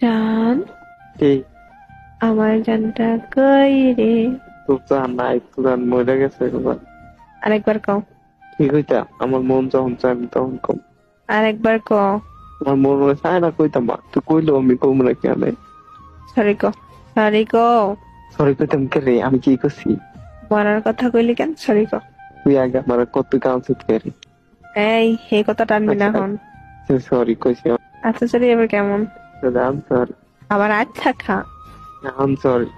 জান, কি? আমার জানটা কই রে? তোর জান নাই, তোর জান মরে গেছে একবার। আরেকবার কও। কি কইতা? আমার মন যখন চায় আমি তখন কম। আরেকবার কও। আমার মন মনে চায় না কইতাম, মা তুই কইলো আমি কম না কেন? সরি কও। সরি কও। সরি কইতাম কে রে? আমি কি করছি? মরার কথা কইলি কেন? সরি কও। তুই আগে আমার কত কাউন্সিল করি। এই কথা টানবি না আচ্ছা, এখন। সরি কইছি। আচ্ছা সরি এবার কেমন? আম সরি। আবার আচ্ছা খা। আম সরি।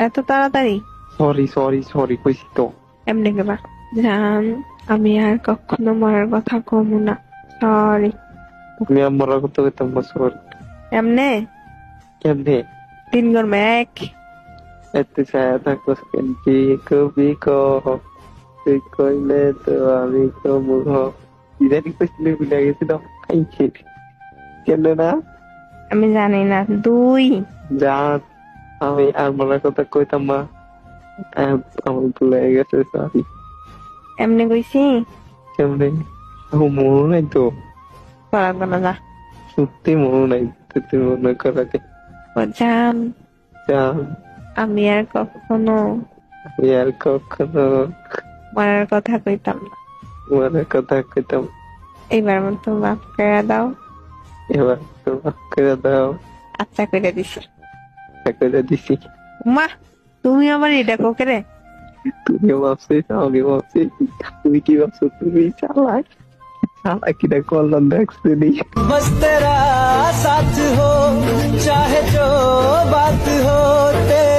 এত তাড়াতাড়ি? সরি সরি সরি কইছি তো। এমনি কেবা? জান, আমি আর কখনো মরার কথা কমু না। সরি। আমি আমার কত কইতাম না, সরি। এমনে কেমনে? 3 গরমে 1। এত ছায়া থাকতো কেন? কি কবি কহ, তুই কইলে তো আমি কমু হ। ইদানি কইছিলি ভুলে গেছি তো। খাইছি কেন না? আমি জানি না। 2। জান, আমি আর মরার কথা কইতাম না। আমার ভুলে গেছে, সরি। এমনি কইছি। কেমনে? আমার মনে নাই তো। করা না যা। সত্যি মনে নাই তো, তুই মনে করাতে। ও জান, জান, আমি আর কখনো আমি আর কখনো মরার কথা কইতাম না। মরার কথা কইতাম। এইবার মতো মাফ করে দাও। এবার তো মাফ করে দাও। আচ্ছা করে দিছি। করে দিছি। মা, তুমি আমার এটা কোকে রে? তুমিও ভাবছিস, আমিও ভাবছি। তুমি কি ভাবছো? তুমি চালাক। চালাকিটা করলাম দেখছি নি। बस तेरा साथ हो चाहे जो बात हो तेरे